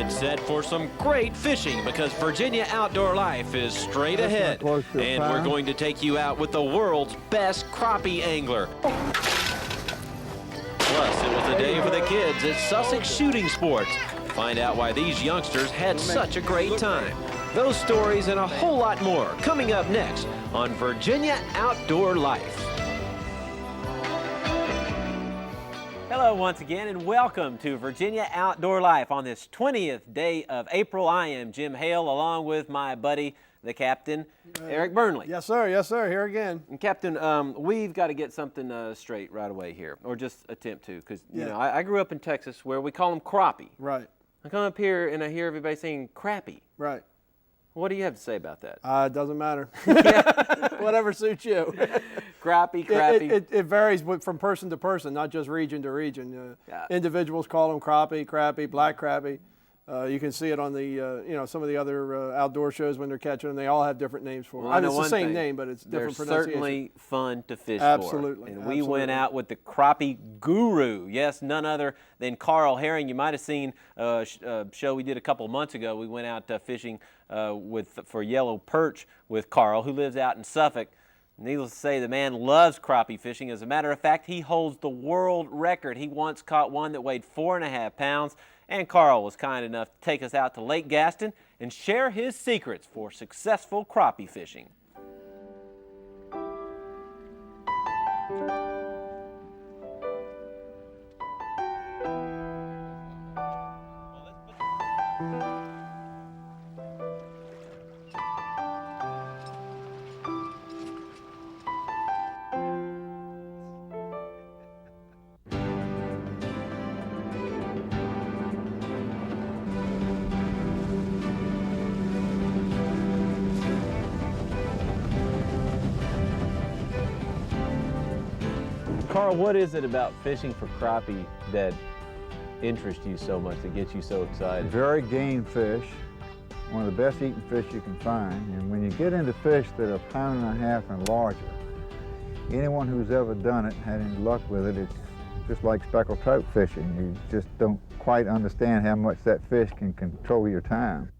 Get set for some great fishing because Virginia Outdoor Life is straight ahead. And we're going to take you out with the world's best crappie angler. Plus, it was a day for the kids at Sussex Shooting Sports. Find out why these youngsters had such a great time. Those stories and a whole lot more coming up next on Virginia Outdoor Life. Hello once again and welcome to Virginia Outdoor Life on this 20th day of April. I am Jim Hale along with my buddy, the Captain, Eric Burnley. Yes, sir. Yes, sir. Here again. And Captain, we've got to get something straight right away here, or just attempt to, because you know I grew up in Texas where we call them crappie. Right. I come up here and I hear everybody saying crappie. Right. What do you have to say about that? It doesn't matter. Whatever suits you. Crappie, crappie. It varies from person to person, not just region to region. Individuals call them crappie, crappie, black crappie. You can see it on the, some of the other outdoor shows when they're catching them. They all have different names for them. Well, It's the same name, but it's different pronunciation. They're certainly fun to fish Absolutely. for. And we went out with the crappie guru. Yes, none other than Carl Herring. You might have seen a show we did a couple of months ago. We went out fishing for yellow perch with Carl, who lives out in Suffolk. Needless to say, the man loves crappie fishing. As a matter of fact, he holds the world record. He once caught one that weighed 4.5 pounds. And Carl was kind enough to take us out to Lake Gaston and share his secrets for successful crappie fishing. Carl, what is it about fishing for crappie that interests you so much, that gets you so excited? Very game fish, one of the best eating fish you can find. And when you get into fish that are 1.5 pounds and larger, anyone who's ever done it, had any luck with it, it's just like speckled trout fishing. You just don't quite understand how much that fish can control your time.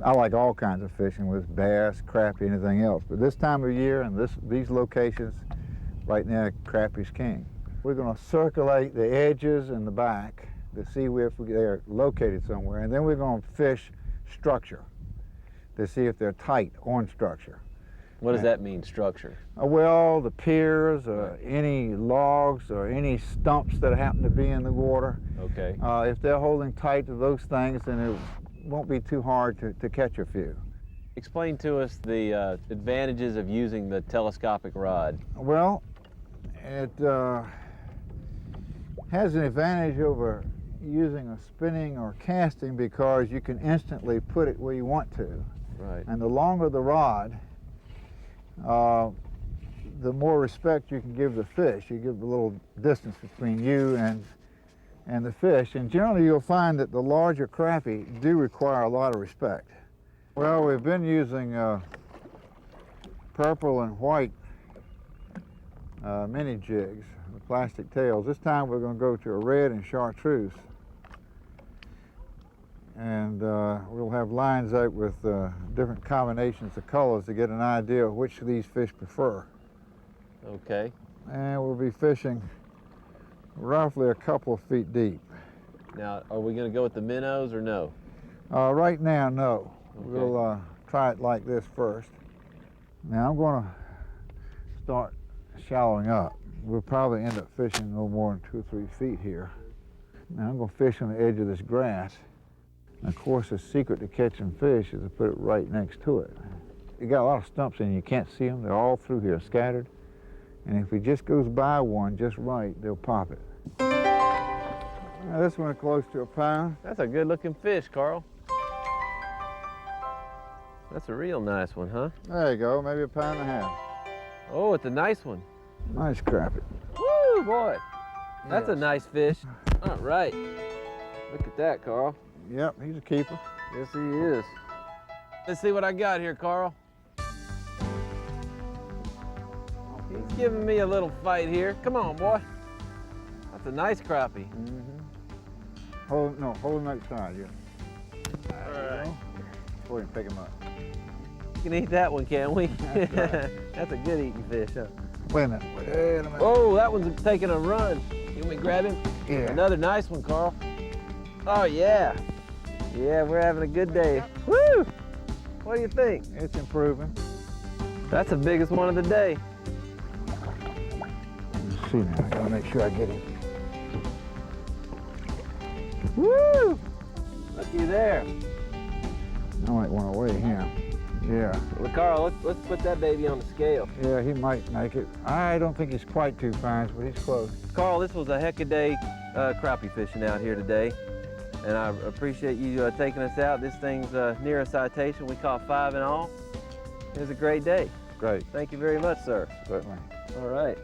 I like all kinds of fishing with bass, crappie, anything else. But this time of year and these locations, right now, crappie's king. We're going to circulate the edges and the back to see if they're located somewhere, and then we're going to fish structure to see if they're tight on structure. What does that mean, structure? Well, the piers, any logs, or any stumps that happen to be in the water. Okay. If they're holding tight to those things, then it won't be too hard to catch a few. Explain to us the advantages of using the telescopic rod. Well, it has an advantage over using a spinning or casting because you can instantly put it where you want to. Right. And the longer the rod, the more respect you can give the fish. You give a little distance between you and the fish. And generally you'll find that the larger crappie do require a lot of respect. Well, we've been using purple and white mini jigs, the plastic tails. This time we're going to go to a red and chartreuse. And we'll have lines out with different combinations of colors to get an idea of which of these fish prefer. Okay. And we'll be fishing roughly a couple of feet deep. Now, are we going to go with the minnows or no? Right now, no. Okay. We'll try it like this first. Now I'm going to start shallowing up. We'll probably end up fishing no more than 2 or 3 feet here. Now I'm going to fish on the edge of this grass. And of course, the secret to catching fish is to put it right next to it. You got a lot of stumps in, you can't see them. They're all through here, scattered. And if it just goes by one just right, they'll pop it. Now this one is close to 1 pound. That's a good looking fish, Carl. That's a real nice one, huh? There you go, maybe 1.5 pounds. Oh, it's a nice one. Nice crappie. Woo, boy. That's a Yes. nice fish. All right. Look at that, Carl. Yep, he's a keeper. Yes, he is. Let's see what I got here, Carl. He's giving me a little fight here. Come on, boy. That's a nice crappie. Mm-hmm. Hold him outside, yeah. before you pick them up. We can eat that one, can't we? Right. That's a good eating fish, huh? Wait a minute. Wait a minute. Oh, that one's taking a run. Can we grab him? Yeah. Another nice one, Carl. Oh, yeah. Yeah, we're having a good day. Woo! What do you think? It's improving. That's the biggest one of the day. Let's see now. I gotta make sure I get him. Woo! Looky there. I might want to weigh him. Yeah. Well, Carl, let's put that baby on the scale. Yeah, he might make it. I don't think he's quite 2 pounds, but he's close. Carl, this was a heck of a day crappie fishing out here today. And I appreciate you taking us out. This thing's near a citation. We caught 5 in all. It was a great day. Great. Thank you very much, sir. Certainly. All right.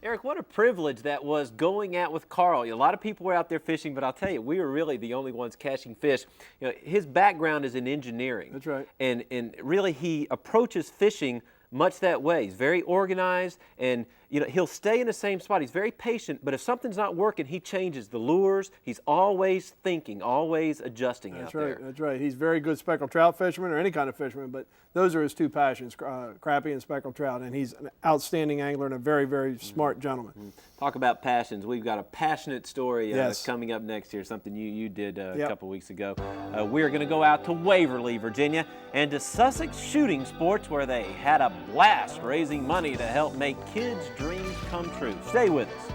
Eric, what a privilege that was going out with Carl. A lot of people were out there fishing, but I'll tell you, we were really the only ones catching fish. You know, his background is in engineering. That's right. And really he approaches fishing much that way. He's very organized, and you know, he'll stay in the same spot. He's very patient, but if something's not working, he changes the lures. He's always thinking, always adjusting out there. That's right. He's a very good speckled trout fisherman, or any kind of fisherman, but those are his 2 passions, crappie and speckled trout, and he's an outstanding angler and a very, very smart gentleman. Talk about passions. We've got a passionate story Yes. coming up next year, something you did a Yep. couple weeks ago. We're going to go out to Waverly, Virginia, and to Sussex Shooting Sports, where they had a blast raising money to help make kids' dreams come true. Stay with us.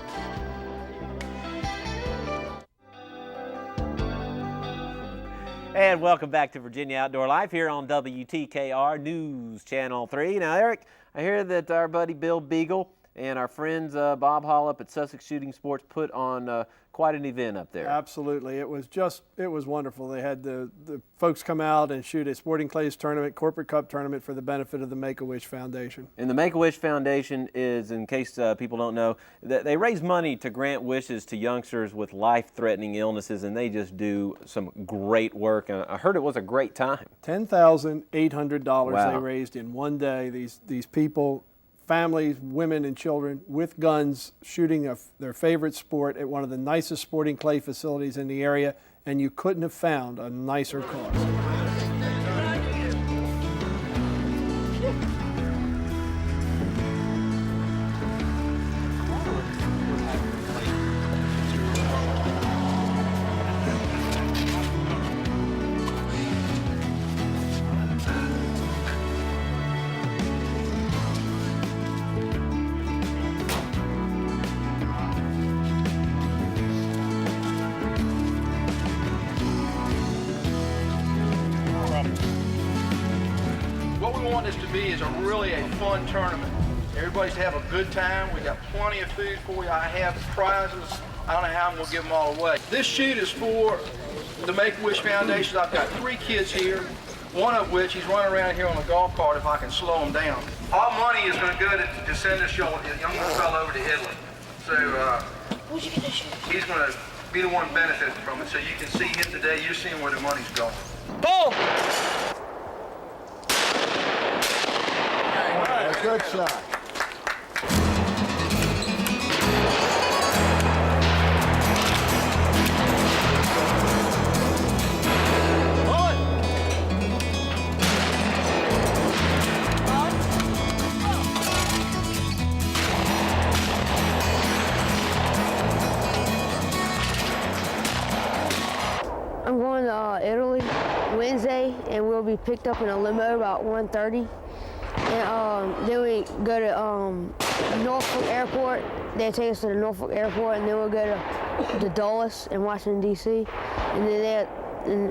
And welcome back to Virginia Outdoor Life here on WTKR News Channel 3. Now, Eric, I hear that our buddy Bill Beagle and our friends Bob Hall up at Sussex Shooting Sports put on quite an event up there. Absolutely. It was wonderful. They had the folks come out and shoot a sporting clays tournament, corporate cup tournament for the benefit of the Make-A-Wish Foundation. And the Make-A-Wish Foundation is, in case people don't know, that they raise money to grant wishes to youngsters with life-threatening illnesses, and they just do some great work. And I heard it was a great time. $10,800 Wow. they raised in one day. These people, families, women and children with guns shooting their favorite sport at one of the nicest sporting clay facilities in the area, and you couldn't have found a nicer cause. What we want this to be is really a fun tournament. Everybody's to have a good time. We got plenty of food for you. I have prizes. I don't know how I'm going to give them all away. This shoot is for the Make-A-Wish Foundation. I've got 3 kids here, one of which he's running around here on a golf cart if I can slow him down. All money is going to go to send this young fellow over to Italy. So he's going to be the one benefiting from it. So you can see him today. You're seeing where the money's going. Boom! Good shot. I'm going to Italy Wednesday, and we'll be picked up in a limo about 1:30. And then we go to Norfolk Airport. They take us to the Norfolk Airport, and then we'll go to Dulles in Washington, D.C. And then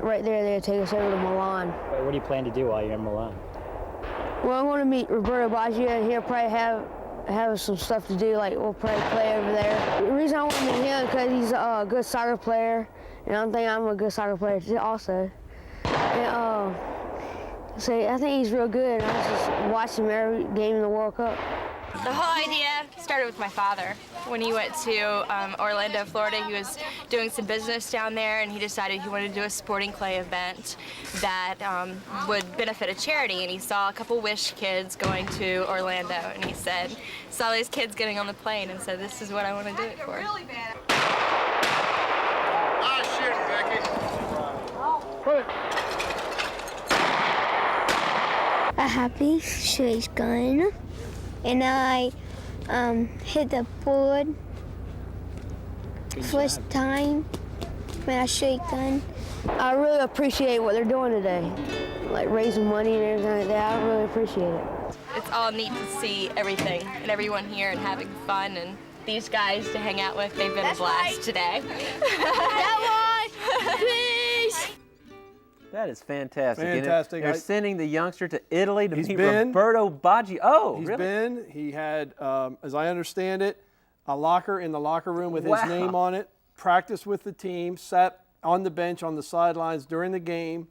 right there, they'll take us over to Milan. What do you plan to do while you're in Milan? Well, I'm going to meet Roberto Baggio, and he'll probably have some stuff to do, like we'll probably play over there. The reason I want to meet him is because he's a good soccer player, and I'm thinking I'm a good soccer player also. And so I think he's real good, and I just watch him every game in the World Cup. The whole idea started with my father. When he went to Orlando, Florida, he was doing some business down there, and he decided he wanted to do a sporting clay event that would benefit a charity. And he saw a couple Wish kids going to Orlando, and he saw these kids getting on the plane, and said, "This is what I want to do it for." Nice shooting, Becky. a happy straight gun, and I hit the board first time when I straight gun. I really appreciate what they're doing today, like raising money and everything like that. I really appreciate it. It's all neat to see everything and everyone here and having fun, and these guys to hang out with. They've been a blast today. That is fantastic. Fantastic. They're sending the youngster to Italy to meet been- Roberto Baggio. Oh, He's really? he had, as I understand it, a locker in the locker room with Wow. his name on it, practiced with the team, sat on the bench on the sidelines during the game.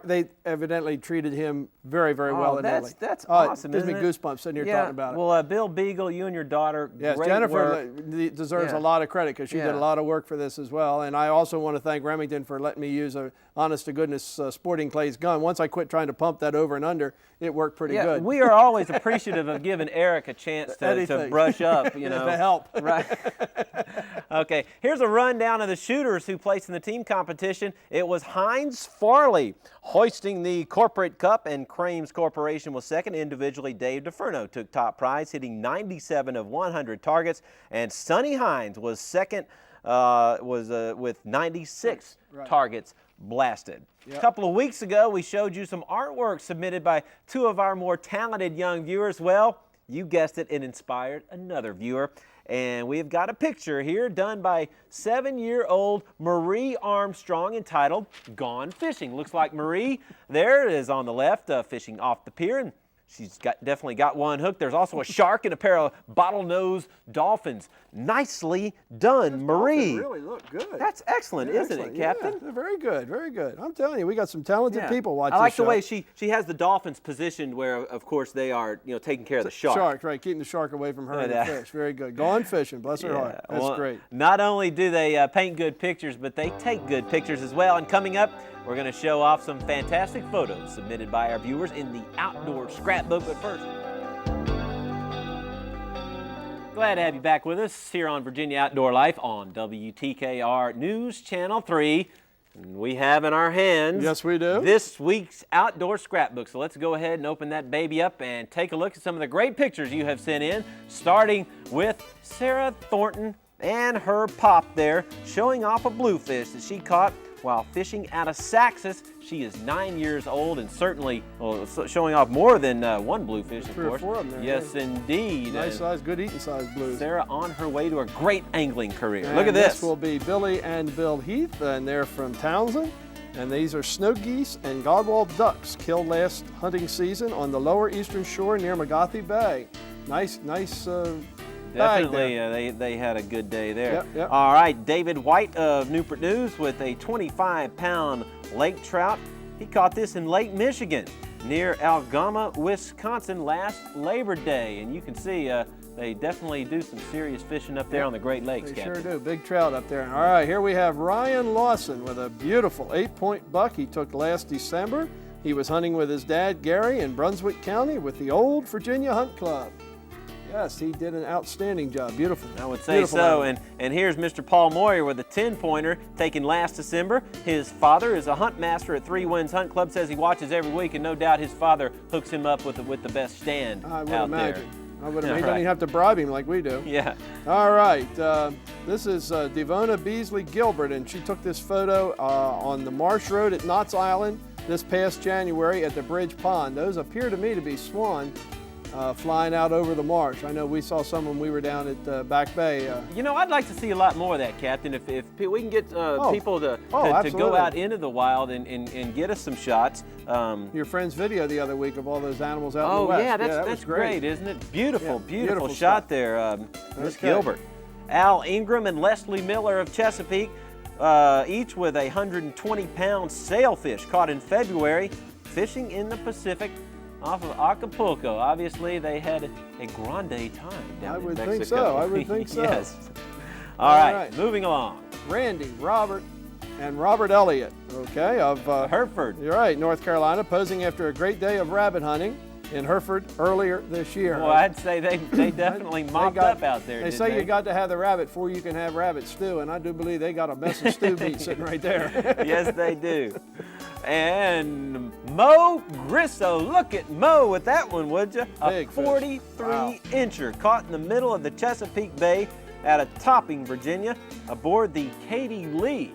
They evidently treated him very, very well in Italy. That's awesome, It gives me isn't it? goosebumps sitting here Yeah. talking about it. Well, Bill Beagle, you and your daughter, Yes, great Jennifer work. deserves Yeah. a lot of credit because she did Yeah. a lot of work for this as well. And I also want to thank Remington for letting me use a honest-to-goodness sporting clays gun. Once I quit trying to pump that over and under, it worked pretty Yeah, good. we are always appreciative of giving Eric a chance to Anything. brush up, you know. To help. Right. Okay, here's a rundown of the shooters who placed in the team competition. It was Heinz Farley hoisting the corporate cup, and Crames Corporation was second. Individually, Dave DeFerno took top prize, hitting 97 of 100 targets, and Sonny Hines was second with 96 targets blasted. A couple of weeks ago, we showed you some artwork submitted by two of our more talented young viewers. Well, you guessed it, it inspired another viewer. And we've got a picture here done by 7-year-old Marie Armstrong entitled Gone Fishing. Looks like Marie there is on the left fishing off the pier, and she's definitely got one hooked. There's also a shark and a pair of bottlenose dolphins. Nicely done, Marie. Dolphins really look good. That's excellent, isn't Excellent. it, Captain? Yeah, very good, very good. I'm telling you, we got some talented people watching I like this the show. way she has the dolphins positioned where, of course, they are, you know, taking care of the shark. Shark, right, keeping the shark away from her and the Yeah. fish. Very good. Gone fishing, bless her heart. That's Well, great. Not only do they paint good pictures, but they take good pictures as well. And coming up, we're going to show off some fantastic photos submitted by our viewers in the Outdoor Scrapbook. But first, glad to have you back with us here on Virginia Outdoor Life on WTKR News Channel 3. And we have in our hands Yes, we do. this week's Outdoor Scrapbook. So let's go ahead and open that baby up and take a look at some of the great pictures you have sent in, starting with Sarah Thornton and her pop there, showing off a bluefish that she caught while fishing out of Saxus. She is 9 years old and certainly showing off more than one bluefish, of 3 or course. 4 of them there. Yes, indeed. Nice And size, good eating size blues. Sarah on her way to a great angling career. And Look at this. This will be Billy and Bill Heath, and they're from Townsend. And these are snow geese and godwall ducks killed last hunting season on the lower eastern shore near Magathi Bay. Nice bag Definitely, there. they had a good day there. Yep, yep. All right, David White of Newport News with a 25-pound lake trout. He caught this in Lake Michigan near Algoma, Wisconsin last Labor Day. And you can see they definitely do some serious fishing up there on the Great Lakes, They Captain. sure do. Big trout up there. All right, here we have Ryan Lawson with a beautiful 8-point buck he took last December. He was hunting with his dad, Gary, in Brunswick County with the Old Virginia Hunt Club. Yes, he did an outstanding job. Beautiful. I would say Beautiful so. animal. And here's Mr. Paul Moyer with a 10-pointer taken last December. His father is a hunt master at Three Winds Hunt Club. Says he watches every week, and no doubt his father hooks him up with the best stand I would out imagine. there. I would imagine. He All doesn't right. even have to bribe him like we do. Yeah. All right, this is Devona Beasley Gilbert, and she took this photo on the Marsh Road at Knott's Island this past January at the Bridge Pond. Those appear to me to be swan flying out over the marsh. I know we saw some when we were down at Back Bay. You know, I'd like to see a lot more of that, Captain. If we can get people to go absolutely. out into the wild and get us some shots. Your friend's video the other week of all those animals out in the Oh, west. yeah, that that's was great, isn't it? Beautiful, Yeah, beautiful beautiful shot stuff. there, Miss Okay. Gilbert. Al Ingram and Leslie Miller of Chesapeake, each with a 120-pound sailfish caught in February, fishing in the Pacific off of Acapulco. Obviously, they had a grande time down I in would Mexico. think so. I would think so. Yes. All All right, right. moving along. Randy, Robert, and Robert Elliott, okay, of Hereford. You're right, North Carolina, posing after a great day of rabbit hunting in Hereford earlier this year. Well, I'd say they definitely mopped up out there. They didn't say you got to have the rabbit before you can have rabbit stew, and I do believe they got a mess of stew meat sitting right there. Yes, they do. And Mo Grisso, look at Mo with that one, would you? A 43-incher caught in the middle of the Chesapeake Bay out of Topping, Virginia, aboard the Katie Lee.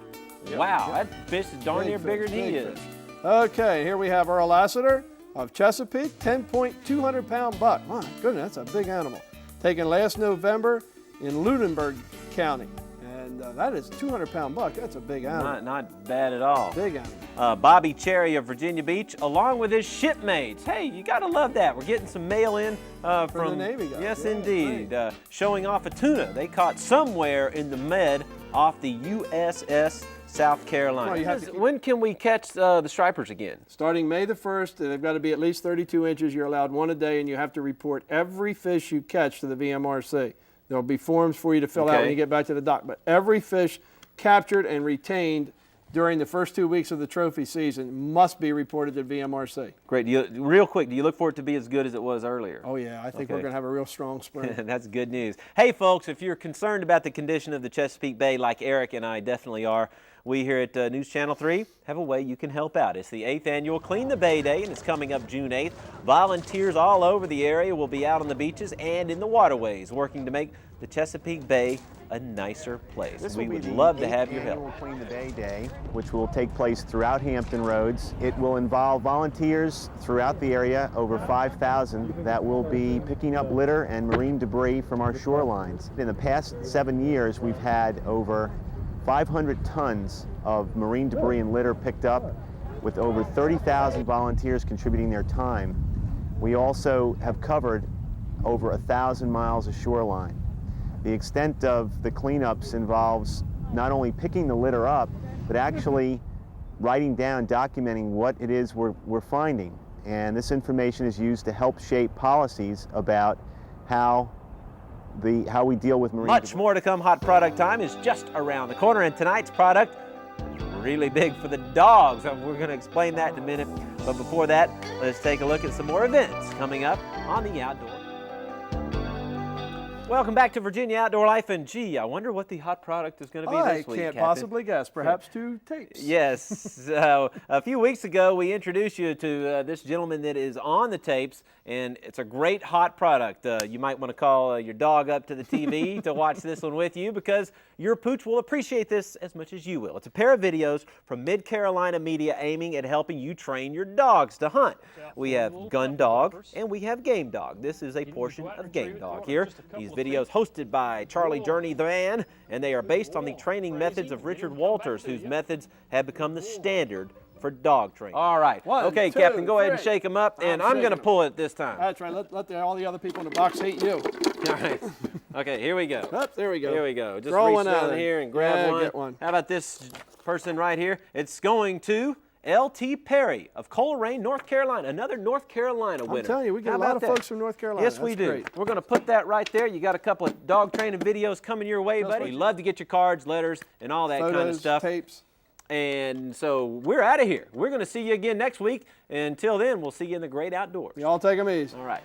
Wow, that fish is darn near bigger than he is. Okay, here we have Earl Lassiter of Chesapeake, 10.200-pound buck. My goodness, that's a big animal. Taken last November in Lunenburg County. And that is a 200-pound buck. That's a big animal. Not bad at all. Big animal. Bobby Cherry of Virginia Beach, along with his shipmates. Hey, you got to love that. We're getting some mail in from the Navy guys. Yes, Yeah, indeed. Showing off a tuna they caught somewhere in the Med off the USS South Carolina. Well, when can we catch the stripers again? Starting May the 1st, they've got to be at least 32 inches. You're allowed one a day, and you have to report every fish you catch to the VMRC. There'll be forms for you to fill out when you get back to the dock. But every fish captured and retained during the first 2 weeks of the trophy season must be reported to VMRC. Great. Real quick, do you look for it to be as good as it was earlier? Oh, yeah. I think we're going to have a real strong spring. That's good news. Hey, folks, if you're concerned about the condition of the Chesapeake Bay, like Eric and I definitely are, we here at News Channel 3 have a way you can help out. It's the 8th annual Clean the Bay Day, and it's coming up June 8th. Volunteers all over the area will be out on the beaches and in the waterways working to make the Chesapeake Bay a nicer place. We would love to have your help. Annual Clean the Bay Day, which will take place throughout Hampton Roads. It will involve volunteers throughout the area, over 5,000, that will be picking up litter and marine debris from our shorelines. In the past 7 years, we've had over 500 tons of marine debris and litter picked up, with over 30,000 volunteers contributing their time. We also have covered over 1,000 miles of shoreline. The extent of the cleanups involves not only picking the litter up, but actually writing down, documenting what it is we're finding. And this information is used to help shape policies about how we deal with marine Much debris. more to come. Hot product time is just around the corner, and tonight's product, really big for the dogs. We're going to explain that in a minute. But before that, let's take a look at some more events coming up on the Outdoor. Welcome back to Virginia Outdoor Life, and gee, I wonder what the hot product is going to be this week, I can't Captain. possibly guess. Perhaps 2 tapes. Yes. A few weeks ago, we introduced you to this gentleman that is on the tapes, and it's a great hot product. You might want to call your dog up to the TV to watch this one with you, because your pooch will appreciate this as much as you will. It's a pair of videos from Mid-Carolina Media aiming at helping you train your dogs to hunt. We have Gun Dog and we have Game Dog. This is a portion of Game Dog here. These videos hosted by Charlie Journey the Man, and they are based on the training methods of Richard Walters, whose methods have become the standard for dog training. All right. Okay, Captain, go ahead and shake them up, and I'm going to pull it this time. That's right. Let all the other people in the box hate you. All right. Okay, here we go. Oh, there we go. Here we go. Just Throw reach one out down here and grab one. Get one. How about this person right here? It's going to L.T. Perry of Coleraine, North Carolina, another North Carolina winner. I'm telling you, we get How a lot about of that? folks from North Carolina. Yes, we That's do. great. We're going to put that right there. You got a couple of dog training videos coming your way, buddy. We'd love to get your cards, letters, and all that kind of stuff. Tapes. And so we're out of here. We're going to see you again next week. Until then, we'll see you in the great outdoors. Y'all take them easy. All right.